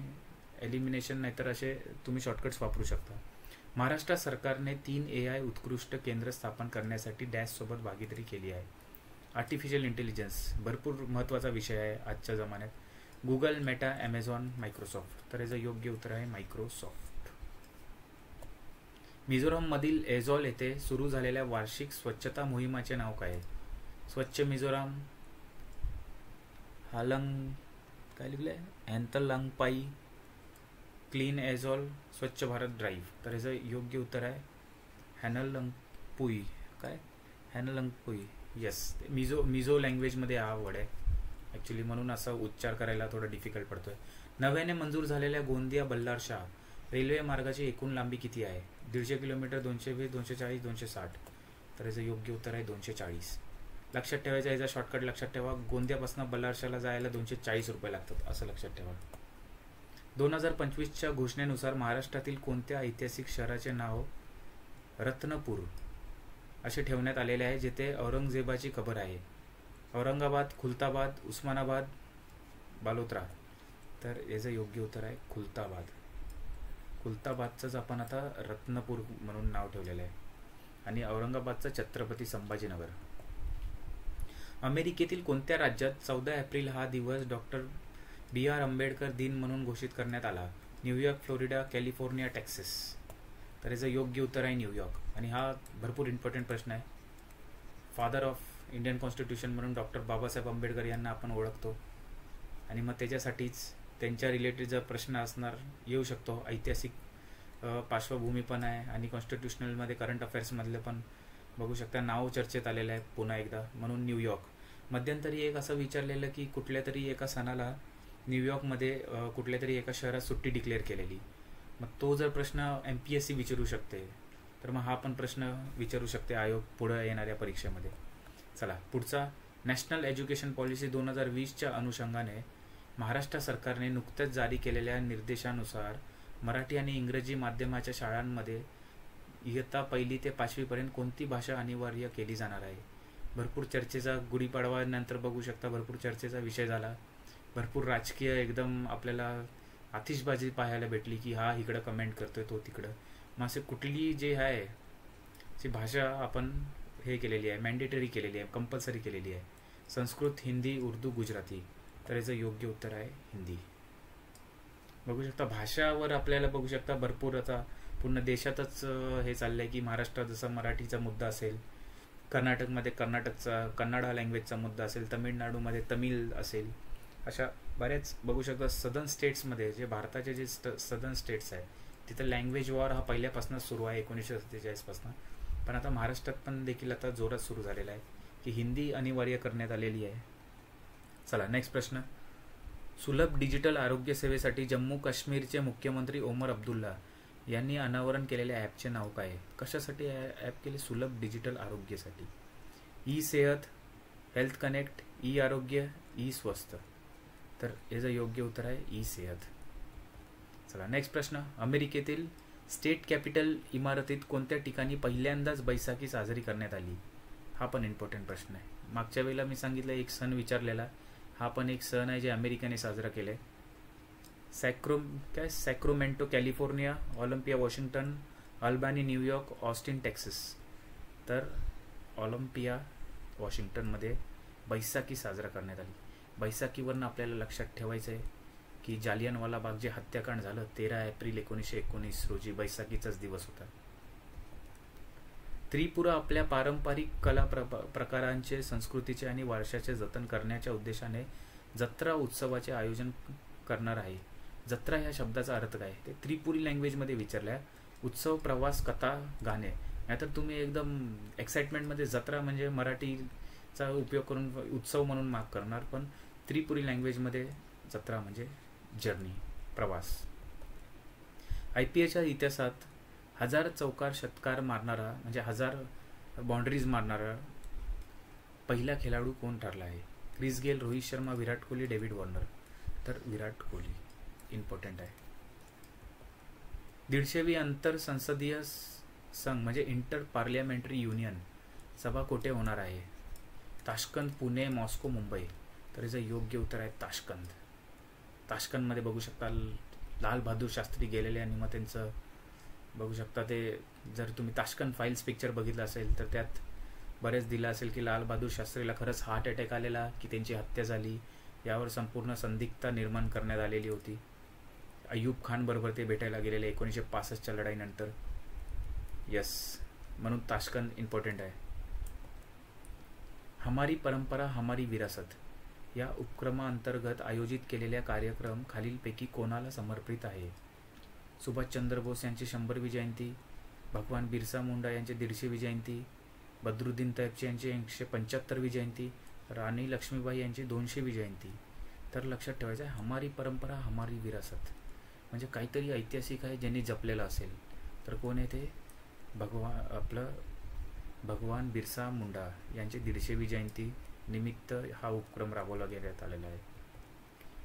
Speaker 1: एलिमिनेशन नाही तर असे तुम्ही शॉर्टकट्स वापरू शकता. महाराष्ट्र सरकारने 3 AI उत्कृष्ट केंद्र स्थापन करण्यासाठी डॅशसोबत भागीदारी केली आहे. आर्टिफिशियल इंटेलिजन्स भरपूर महत्त्वाचा विषय आहे आजच्या जमान्यात. Google, Meta, Amazon, Microsoft. तर याचं योग्य उत्तर आहे मायक्रोसॉफ्ट. मिझोराममधील ऐझॉल येथे सुरू झालेल्या वार्षिक स्वच्छता मोहिमाचे नाव काय आहे? स्वच्छ मिझोराम, हालंग काय लिहिलं आहे, अँतलंगपाई, क्लीन ऐझॉल, स्वच्छ भारत ड्राईव्ह. तर याचं योग्य उत्तर आहे हॅनलंगपुई. काय हॅनलंगपुई, येस. मिझो लँग्वेजमध्ये हा वर्ड आहे ॲक्च्युली, म्हणून असा उच्चार करायला थोडा डिफिकल्ट पडतोय. नव्याने मंजूर झालेल्या गोंदिया बल्लार शाह रेल्वे मार्गाची एकूण लांबी किती आहे? 150 किलोमीटर, 220, 240, 260. तर याचं योग्य उत्तर आहे 240. लक्षात ठेवायचं, याचा शॉर्टकट लक्षात ठेवा, गोंदियापासून बल्लारशाला जायला 240 रुपये लागतात, असं लक्षात ठेवा. 2025च्या घोषणेनुसार महाराष्ट्रातील कोणत्या ऐतिहासिक शहराचे नाव रत्नपूर असे ठेवण्यात आलेले आहे, जिथे औरंगजेबाची कबर आहे? औरंगाबाद, खुलताबाद, उस्मानाबाद, बालोत्रा. तर याचं योग्य उत्तर आहे खुलताबाद. खुलताबादचंच आपण आता रत्नपूर म्हणून नाव ठेवलेलं आहे. आणि औरंगाबादचं छत्रपती संभाजीनगर. अमेरिकेतील कोणत्या राज्यात 14 एप्रिल हा दिवस डॉक्टर B.R. आंबेडकर दिन म्हणून घोषित करण्यात आला? New York, Florida, California, Texas. तर याचं योग्य उत्तर आहे न्यूयॉर्क. आणि हा भरपूर इम्पॉर्टंट प्रश्न आहे. फादर ऑफ इंडियन कॉन्स्टिट्यूशन म्हणून डॉक्टर बाबासाहेब आंबेडकर यांना आपण ओळखतो, आणि मग त्याच्यासाठीच त्यांच्या रिलेटेड जर प्रश्न असणार येऊ शकतो. ऐतिहासिक पार्श्वभूमी पण आहे आणि कॉन्स्टिट्यूशनलमध्ये करंट अफेअर्समधले पण बघू शकता नाव चर्चेत आलेलं आहे पुन्हा एकदा, म्हणून न्यूयॉर्क. मध्यंतरी एक असं विचारलेलं की कुठल्या तरी एका सणाला न्यूयॉर्कमध्ये कुठल्या तरी एका शहरात सुट्टी डिक्लेअर केलेली. मग तो जर प्रश्न MPSC विचारू शकते, तर मग हा पण प्रश्न विचारू शकते आयोग पुढे येणाऱ्या परीक्षेमध्ये. चला पुढचा, नॅशनल एज्युकेशन पॉलिसी 2020च्या अनुषंगाने महाराष्ट्र सरकारने नुकत्याच जारी केलेल्या निर्देशानुसार मराठी आणि इंग्रजी माध्यमाच्या शाळांमध्ये इयत्ता 1ली ते 5वीपर्यंत कोणती भाषा अनिवार्य केली जाणार आहे? भरपूर चर्चेचा, गुढीपाडवा नंतर बघू शकता भरपूर चर्चेचा विषय झाला. भरपूर राजकीय एकदम आपल्याला आतिषबाजी पाहायला भेटली की हा इकडं कमेंट करतोय, तो तिकडं. मग असे कुठली जे आहे ती भाषा आपण हे केलेली आहे, मॅन्डेटरी केलेली आहे, कंपल्सरी केलेली आहे? संस्कृत, हिंदी, उर्दू, गुजराती. तर याचं योग्य उत्तर आहे हिंदी. बघू शकता भाषावर आपल्याला बघू शकता भरपूर आता पूर्ण देशातच हे चाललं आहे की महाराष्ट्रात जसा मराठीचा मुद्दा असेल, कर्नाटकमध्ये कर्नाटकचा कन्नडा लँग्वेजचा मुद्दा असेल, तमिळनाडूमध्ये तमिळ असेल, अशा बऱ्याच बघू शकता सदर्न स्टेट्समध्ये जे भारताचे जे सदर्न स्टेट्स आहे तिथं लँग्वेज वॉर हा पहिल्यापासूनच सुरू आहे 1947 पासून. पण आता महाराष्ट्रात पण देखील आता जोरात सुरू झालेला आहे की हिंदी अनिवार्य करण्यात आलेली आहे. चला नेक्स्ट प्रश्न, सुलभ डिजिटल आरोग्य सेवेसाठी जम्मू काश्मीरचे मुख्यमंत्री ओमर अब्दुल्ला यांनी अनावरण केलेल्या ॲपचे नाव काय आहे? कशासाठी ॲप केले? सुलभ डिजिटल आरोग्यासाठी. ई सेहत, हेल्थ कनेक्ट, ई आरोग्य, ई स्वस्थ. तर याचं योग्य उत्तर आहे ई सेहत. चला नेक्स्ट प्रश्न, अमेरिकेतील स्टेट कॅपिटल इमारतीत कोणत्या ठिकाणी पहिल्यांदाच बैसाखी साजरी करण्यात आली? हा पण इम्पॉर्टंट प्रश्न आहे. मागच्या वेळेला मी सांगितलं एक सण विचारलेला, हा पण एक सण आहे जे अमेरिकेने साजरा केले. Sacramento California, Olympia Washington, Albany New York, Austin Texas. तर ऑलिम्पिया वॉशिंग्टनमध्ये बैसाखी साजरा करण्यात आली. बैसाखीवरनं आपल्याला लक्षात ठेवायचं आहे की जालियनवाला बाग जे हत्याकांड झालं 13 एप्रिल 1919 रोजी बैसाखीचाच दिवस होता. त्रिपुरा आपल्या पारंपरिक कला प्रकारांचे, संस्कृतीचे आणि वारशाचे जतन करण्याच्या उद्देशाने जत्रा उत्सवाचे आयोजन करणार आहे. जत्रा ह्या शब्दाचा अर्थ काय ते त्रिपुरी लँग्वेजमध्ये विचारल्या. उत्सव, प्रवास, कथा, गाणे. नाहीतर तुम्ही एकदम एक्साइटमेंटमध्ये जत्रा म्हणजे मराठीचा उपयोग करून उत्सव म्हणून मार्क करणार, पण त्रिपुरी लँग्वेजमध्ये जत्रा म्हणजे जर्नी, प्रवास. IPLच्या इतिहासात 1000 चौकार षटकार मारणारा म्हणजे 1000 बाउंड्रीज मारणारा पहिला खेळाडू कोण ठरला आहे? Chris Gayle, Rohit Sharma, Virat Kohli, David Warner. तर विराट कोहली इम्पॉर्टंट आहे. 150वी आंतर संसदीय संघ म्हणजे इंटर पार्लियामेंटरी युनियन सभा कुठे होणार आहे? ताश्कंद, पुणे, मॉस्को, मुंबई. तर याचं योग्य उत्तर आहे ताश्कंद. ताश्कंदमध्ये बघू शकता लाल बहादूर शास्त्री गेलेले आणि मग त्यांचं बघू शकता ते, जर तुम्ही ताश्कंद फाईल्स पिक्चर बघितलं असेल तर त्यात बरेच दिलं असेल की लाल बहादूर शास्त्रीला खरंच हार्ट अटॅक आलेला की त्यांची हत्या झाली, यावर संपूर्ण संदिग्धता निर्माण करण्यात आलेली होती. अय्यूब खान बरोबर ते भेटायला गेलेले 1965च्या लढाईनंतर. यस, म्हणून ताश्कंद इम्पॉर्टंट आहे. हमारी परंपरा हमारी विरासत या उपक्रमाअंतर्गत आयोजित केलेल्या कार्यक्रम खालीलपैकी कोणाला समर्पित आहे? सुभाषचंद्र बोस यांची 100वी जयंती, भगवान बिरसा मुंडा यांची 150वी जयंती, बद्रुद्दीन तैयबची यांची 175वी जयंती, राणी लक्ष्मीबाई यांची 200वी जयंती. तर लक्षात ठेवायचं आहे हमारी परंपरा हमारी विरासत म्हणजे काहीतरी ऐतिहासिक आहे ज्यांनी जपलेलं असेल. तर कोण आहे ते? भगवान बिरसा मुंडा यांची 150वी जयंती निमित्त हा उपक्रम राबवला घेण्यात आलेला आहे.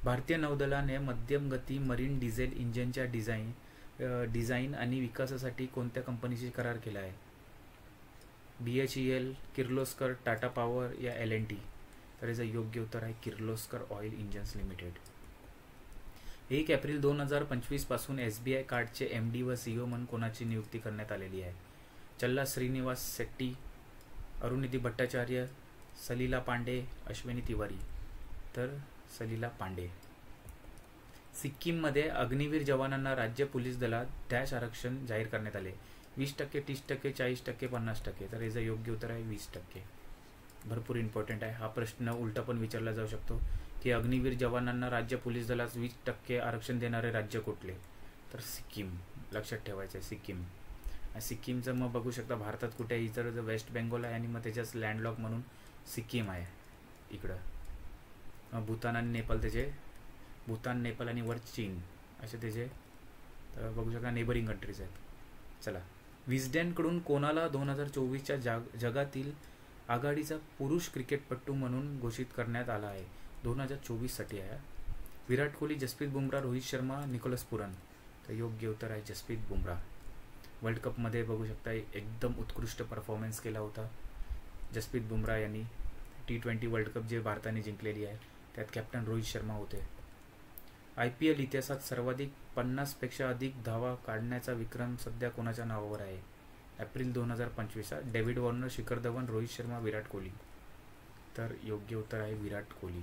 Speaker 1: भारतीय नौदलाने मध्यम गती मरीन डिझेल इंजिनच्या डिझाईन आणि विकासासाठी कोणत्या कंपनीशी करार केला आहे? BHEL, किर्लोस्कर, टाटा पॉवर या L&T. तर याचं योग्य उत्तर आहे Kirloskar oil engines limited. 1 April 2025 पासून SBI कार्डचे MD व CEO म्हणून कोणाची नियुक्ती करण्यात आलेली आहे? चल्ला श्रीनिवास शेट्टी, अरुणिधी भट्टाचार्य, सलीला पांडे, अश्विनी तिवारी. तर सलीला पांडे. सिक्कीममध्ये अग्निवीर जवानांना राज्य पोलीस दलात डॅश आरक्षण जाहीर करण्यात आले. 20%, 30%, 40%, 50%. तर याचं योग्य उत्तर आहे 20%. भरपूर इम्पॉर्टंट आहे. हा प्रश्न उलटा पण विचारला जाऊ शकतो की अग्निवीर जवानांना राज्य पोलीस दलात 20% आरक्षण देणारे राज्य कुठले? तर सिक्कीम. लक्षात ठेवायचं आहे सिक्कीम. सिक्कीमचं मग बघू शकता भारतात कुठे इतर वेस्ट बेंगॉल आहे आणि मग त्याच्याच लँडलॉक म्हणून सिक्कीम आहे इकडं. भूतान आणि नेपाळ त्याचे, भूतान, नेपाळ आणि वर चीन असे त्याचे बघू शकता नेबरिंग कंट्रीज आहेत. चला, विस्डेनकडून कोणाला 2024च्या जगातील आघाडीचा पुरुष क्रिकेटपटू म्हणून घोषित करण्यात आला आहे? 2024साठी आहे. Virat Kohli, Jasprit Bumrah, Rohit Sharma, Nicholas Pooran. तर योग्य उत्तर आहे जसप्रीत बुमराह. वर्ल्ड कपमध्ये बघू शकता एकदम उत्कृष्ट परफॉर्मन्स केला होता जसप्रीत बुमराह यांनी. T20 वर्ल्ड कप जे भारताने जिंकलेली आहे त्यात कॅप्टन रोहित शर्मा होते. IPL इतिहासात सर्वाधिक 50पेक्षा अधिक धावा काढण्याचा विक्रम सध्या कोणाच्या नावावर आहे? April 2025. David Warner, Shikhar Dhawan, Rohit Sharma, Virat Kohli. तर योग्य उत्तर आहे विराट कोहली.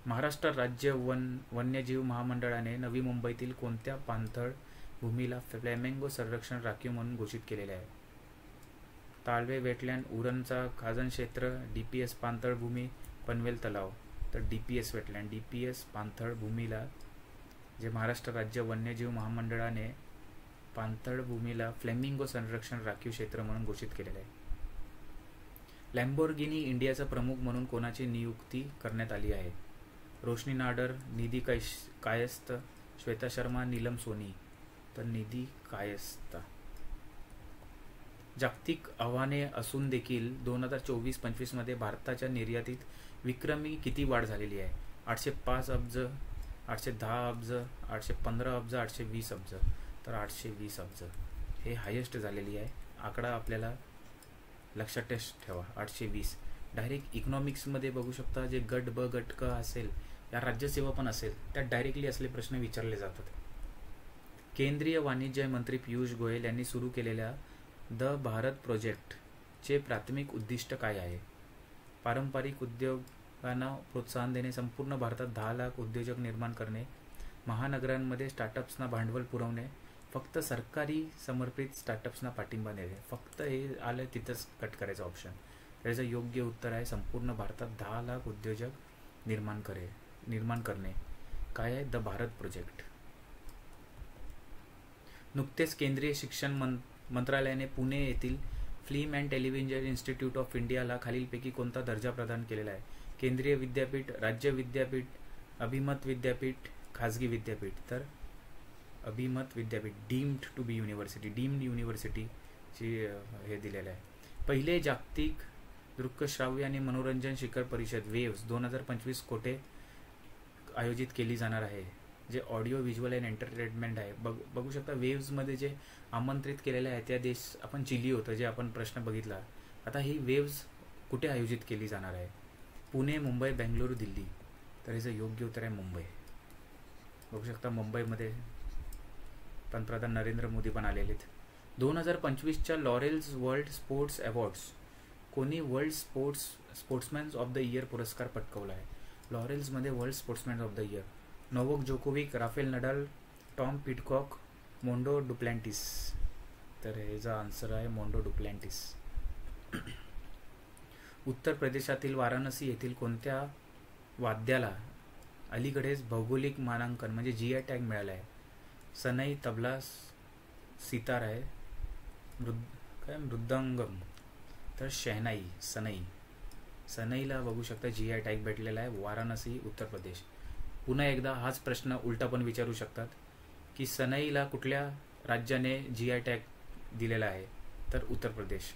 Speaker 1: महाराष्ट्र राज्य वन्यजीव महामंडळाने नवी मुंबईतील कोणत्या पाणथळ भूमीला फ्लेमिंगो संरक्षण राखीव म्हणून घोषित केलेले आहे? ताळवे वेटलँड, उरणचा खाजण क्षेत्र, DPS पाणथळ भूमी, पनवेल तलाव. तर DPS वेटलँड, DPS पाणथळ भूमीला जे महाराष्ट्र राज्य वन्यजीव महामंडळाने पाणथळ भूमीला फ्लेमिंगो संरक्षण राखीव क्षेत्र म्हणून घोषित केलेले आहे. लॅम्बोर्गिनी इंडियाचा प्रमुख म्हणून कोणाची नियुक्ती करण्यात आली आहे? रोशनी नाडर, निधी कायस्थ, श्वेता शर्मा, नीलम सोनी. तर निधी कायस्थ. जागतिक आव्हाने असून देखील 2024-25 मध्ये भारताच्या निर्यातीत विक्रमी किती वाढ झालेली आहे? 805 अब्ज, 810 अब्ज, 815 अब्ज, 820 अब्ज. तर 820 अब्ज हे हायेस्ट झालेली आहे. आकडा आपल्याला लक्षात ठेवा 820. डायरेक्ट इकॉनॉमिक्समध्ये बघू शकता जे गट ब गट क असेल या राज्यसेवा पण असेल त्यात डायरेक्टली असले प्रश्न विचारले जातात. केंद्रीय वाणिज्य मंत्री पियुष गोयल यांनी सुरू केलेल्या द भारत प्रोजेक्टचे प्राथमिक उद्दिष्ट काय आहे? पारंपरिक उद्योग, उद्योजकांना प्रोत्साहन देणे, संपूर्ण भारतात 10 लाख उद्योजक निर्माण करणे, महानगरांमध्ये स्टार्टअप्सना भांडवल पुरवणे, फक्त सरकारी समर्पित स्टार्टअप्सना पाठिंबा देणे. फक्त हे आलं तिथंच कट करायचं ऑप्शन. त्याचं योग्य उत्तर आहे संपूर्ण भारतात 10 लाख उद्योजक निर्माण करणे. काय आहे? The Bharat project. नुकतेच केंद्रीय शिक्षण मंत्रालयाने पुणे येथील film and television institute of इंडियाला खालीलपैकी कोणता दर्जा प्रदान केलेला आहे? केंद्रीय विद्यापीठ, राज्य विद्यापीठ, अभिमत विद्यापीठ, खाजगी विद्यापीठ. तर अभिमत विद्यापीठ, deemed to be university, deemed युनिव्हर्सिटीची हे दिलेलं आहे. पहिले जागतिक दृकश्राव्य आणि मनोरंजन शिखर परिषद वेव्स 2025 कोठे आयोजित केली जाणार आहे? जे ऑडिओ व्हिज्युअल अँड एंटरटेनमेंट आहे. बघू शकता वेव्समध्ये जे आमंत्रित केलेले आहे त्या देश आपण चिली होतं, जे आपण प्रश्न बघितला. आता ही वेव्स कुठे आयोजित केली जाणार आहे? पुणे, मुंबई, बेंगळुरू, दिल्ली. तर याचं योग्य उत्तर आहे मुंबई. बघू शकता मुंबईमध्ये पंतप्रधान नरेंद्र मोदी पण आलेले आहेत. 2025च्या लॉरेल्स वर्ल्ड स्पोर्ट्स अवॉर्ड्स कोणी world sportsman of the year पुरस्कार पटकावला आहे? लॉरेल्समध्ये world sportsman of the year Novak Djokovic, Rafael Nadal, Tom Pidcock, Mondo Duplantis. तर याचा आन्सर आहे मोंडो डुप्लॅन्टिस. उत्तर प्रदेशातील वाराणसी येथील कोणत्या वाद्याला अलीकडेच भौगोलिक मानांकन म्हणजे GI टॅग मिळाला आहे? सनई, तबला, सितार आहे, मृदंगम. तर शहनाई, सनईला बघू शकता GI टॅग भेटलेला आहे, वाराणसी, उत्तर प्रदेश. पुन्हा एकदा हाच प्रश्न उलटा पण विचारू शकतात की सनईला कुठल्या राज्याने GI टॅग दिलेला आहे? तर उत्तर प्रदेश.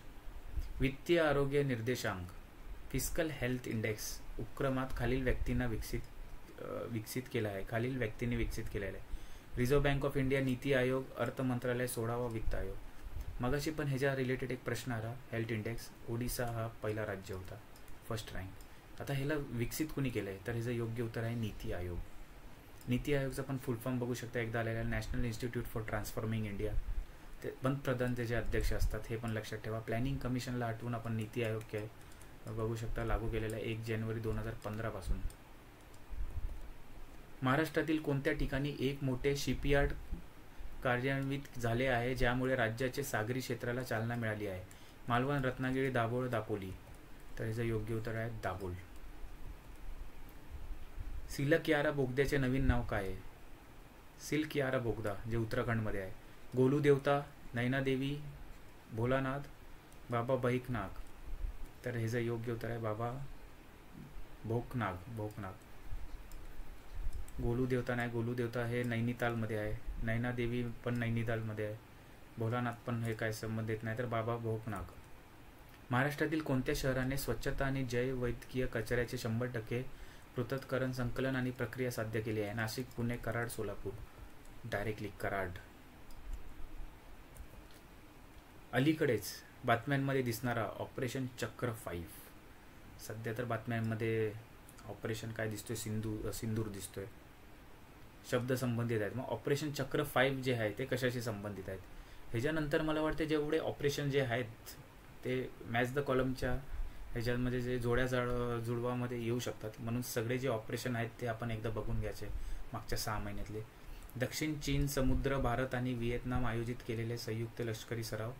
Speaker 1: वित्तीय आरोग्य निर्देशांक फिस्कल हेल्थ इंडेक्स उपक्रमात खालील व्यक्तींनी विकसित केला आहे. Reserve bank of India, NITI Aayog, अर्थ मंत्रालय, 16वा वित्त आयोग. मगाशी पण ह्याच्या रिलेटेड एक प्रश्न आला. हेल्थ इंडेक्स ओडिसा हा पहिला राज्य होता, फर्स्ट रँक. आता ह्याला विकसित कुणी केलं आहे? तर ह्याचं योग्य उत्तर आहे नीती आयोग. नीती आयोगचा पण फुल फॉर्म बघू शकता एकदा आलेला आहे, national institute for transforming India. ते पंतप्रधान त्याचे अध्यक्ष असतात, हे पण लक्षात ठेवा. प्लॅनिंग कमिशनला आठवून आपण नीती आयोग बघू शकता लागू केलेला आहे 1 जानेवारी 2015 पासून. महाराष्ट्रातील कोणत्या ठिकाणी एक मोठे शिपयार्ड कार्यान्वित झाले आहे ज्यामुळे राज्याचे सागरी क्षेत्राला चालना मिळाली आहे? मालवण, रत्नागिरी, दाभोळ, दापोली. तर याचं योग्य उत्तर आहे दाभोळ. सिलकियारा बोगद्याचे नवीन नाव काय आहे? सिलकियारा बोगदा जे उत्तराखंडमध्ये आहे. गोलू देवता, नैना देवी, भोलानाथ, बाबा भैकनाग. तर ह्याचं योग्य उत्तर आहे बाबा भोकनाग. गोलू देवता नाही, गोलू देवता हे नैनितालमध्ये आहे. नैना देवी पण नैनितालमध्ये आहे. भोलानाथ पण हे काय संबंध येत नाही, तर बाबा भोकनाग. महाराष्ट्रातील कोणत्या शहराने स्वच्छता आणि जैववैद्यकीय कचऱ्याचे 100% पृथक्करण, संकलन आणि प्रक्रिया साध्य केली आहे? नाशिक, पुणे, कराड, सोलापूर. डायरेक्टली कराड. अलीकडेच बातम्यांमध्ये दिसणारा ऑपरेशन चक्र 5. सध्या तर बातम्यांमध्ये ऑपरेशन काय दिसतोय? सिंदूर दिसतोय. शब्द संबंधित आहेत. मग ऑपरेशन चक्र 5 जे आहे ते कशाशी संबंधित आहेत? ह्याच्यानंतर मला वाटते जेवढे ऑपरेशन जे आहेत ते मॅच द कॉलमच्या ह्याच्यामध्ये जे जुळवामध्ये येऊ शकतात. म्हणून सगळे जे ऑपरेशन आहेत ते आपण एकदा बघून घ्यायचे मागच्या 6 महिन्यातले. दक्षिण चीन समुद्र, भारत आणि व्हिएतनाम आयोजित केलेले संयुक्त लष्करी सराव.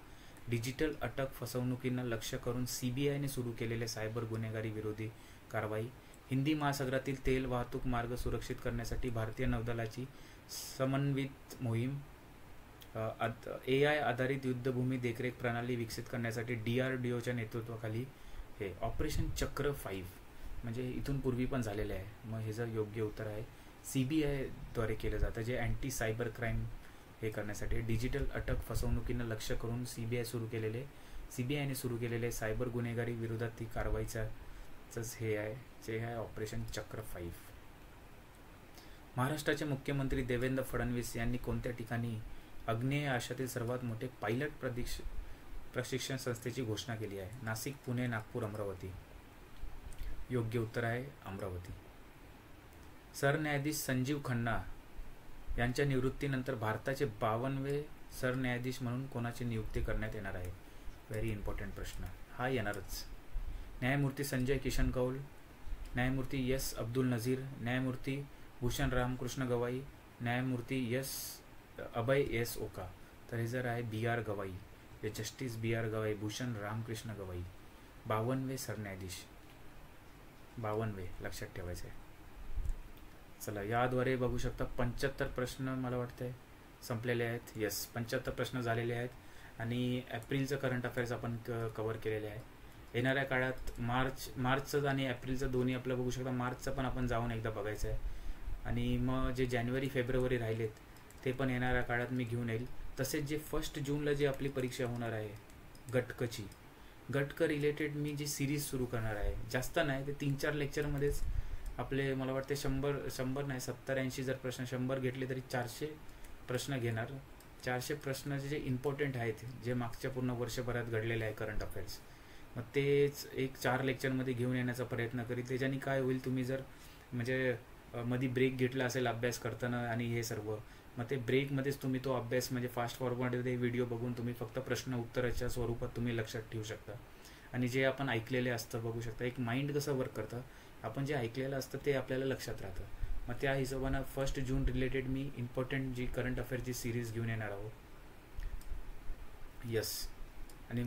Speaker 1: डिजिटल अटक फसवणुकींना लक्ष्य करून CBIने सुरू केलेले सायबर गुन्हेगारी विरोधी कारवाई. हिंदी महासागरातील तेल वाहतूक मार्ग सुरक्षित करण्यासाठी भारतीय नौदलाची समन्वित मोहीम. AI आधारित युद्धभूमी देखरेख प्रणाली विकसित करण्यासाठी DRDOच्या नेतृत्वाखाली हे ऑपरेशन चक्र 5 म्हणजे इथून पूर्वी पण झालेलं आहे. मग हे जर योग्य उत्तर आहे CBI द्वारे केलं जातं, जे अँटी सायबर क्राईम हे करण्यासाठी. डिजिटल अटक फसवणुकींना लक्ष्य करून CBIने सुरू केलेले सायबर गुन्हेगारी विरोधात कारवाईचाच हे आहे जे आहे ऑपरेशन चक्र 5. महाराष्ट्राचे मुख्यमंत्री देवेंद्र फडणवीस यांनी कोणत्या ठिकाणी आग्नेय आशियातील सर्वात मोठे पायलट प्रशिक्षण संस्थेची घोषणा केली आहे? नाशिक, पुणे, नागपूर, अमरावती. योग्य उत्तर आहे अमरावती. सरन्यायाधीश संजीव खन्ना यांच्या निवृत्तीनंतर भारताचे 52वे सरन्यायाधीश म्हणून कोणाची नियुक्ती करण्यात येणार आहे? व्हेरी इम्पॉर्टंट प्रश्न हा येणारच. न्यायमूर्ती संजय किशन कौल, न्यायमूर्ती एस अब्दुल नझीर, न्यायमूर्ती भूषण रामकृष्ण गवाई, न्यायमूर्ती एस अभय एस ओका. तर हे जर आहे बी आर गवाई, हे जस्टिस बी आर गवाई, भूषण रामकृष्ण गवाई, 52वे सरन्यायाधीश, 52वे लक्षात ठेवायचं आहे. चला, याद्वारे बघू शकता 75 प्रश्न मला वाटतंय संपलेले आहेत. येस, 75 प्रश्न झालेले आहेत. आणि एप्रिलचं करंट अफेअर्स आपण कव्हर केलेले आहे. येणाऱ्या काळात मार्चचं आणि एप्रिलचं दोन्ही आपलं बघू शकता. मार्चचं पण आपण जाऊन एकदा बघायचं आहे. आणि मग जे जानेवारी फेब्रुवारी राहिलेत ते पण येणाऱ्या काळात मी घेऊन येईल. तसेच जे 1 जूनला जी आपली परीक्षा होणार आहे गटकची, गटक रिलेटेड मी जी सिरीज सुरू करणार आहे, जास्त नाही, ते 3-4 लेक्चरमध्येच आपले मला वाटते 100 नाही 70-80 जर प्रश्न 100 घेतले तरी 400 प्रश्न घेणार. 400 प्रश्न जे इम्पॉर्टंट आहेत, जे मागच्या पूर्ण वर्षभरात घडलेले आहे करंट अफेअर्स, मग तेच एक 4 लेक्चरमध्ये घेऊन येण्याचा प्रयत्न करील. त्याच्याने काय होईल, तुम्ही जर म्हणजे मध्ये ब्रेक घेतला असेल अभ्यास करताना आणि हे सर्व, मग ते ब्रेकमध्येच तुम्ही तो अभ्यास म्हणजे फास्ट फॉरवर्डमध्ये व्हिडिओ बघून तुम्ही फक्त प्रश्न उत्तराच्या स्वरूपात तुम्ही लक्षात ठेवू शकता. आणि जे आपण ऐकलेले असतं बघू शकता, एक माइंड कसं वर्क करतं, आपण जे ऐकलेलं असतं ते आपल्याला लक्षात राहतं. मग त्या हिशोबानं 1 जून रिलेटेड मी इम्पॉर्टंट जी करंट अफेअरची सिरीज घेऊन येणार आहोत. यस, आणि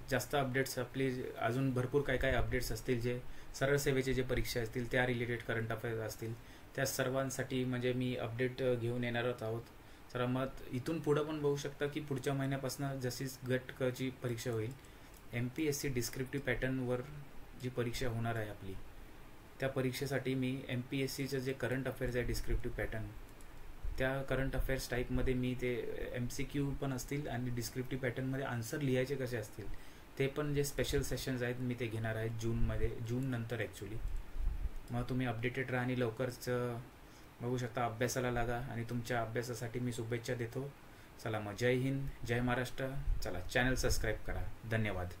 Speaker 1: जास्त अपडेट्स आपली अजून भरपूर काय काय अपडेट्स असतील, जे सरळ सेवेचे जे परीक्षा असतील त्या रिलेटेड करंट अफेअर्स असतील, त्या सर्वांसाठी म्हणजे मी अपडेट घेऊन येणारच आहोत. तर मग इथून पुढं पण बघू शकता की पुढच्या महिन्यापासून जशी गटची परीक्षा होईल, MPSC डिस्क्रिप्टिव्ह पॅटर्नवर जी परीक्षा होणार आहे आपली, त्या परीक्षेसाठी मी MPSCचं जे करंट अफेअर्स आहे डिस्क्रिप्टिव्ह पॅटर्न, त्या करंट अफेअर्स टाईपमध्ये मी ते MCQ पण असतील आणि डिस्क्रिप्टिव्ह पॅटर्नमध्ये आन्सर लिहायचे कसे असतील ते पण जे स्पेशल सेशन्स आहेत मी ते घेणार आहे जून नंतर ॲक्च्युली. मग तुम्ही अपडेटेड राहा आणि लवकरच बघू शकता अभ्यासाला लागा. आणि तुमच्या अभ्यासासाठी मी शुभेच्छा देतो. चला मग, जय हिंद, जय महाराष्ट्र. चला, चॅनल सबस्क्राईब करा. धन्यवाद.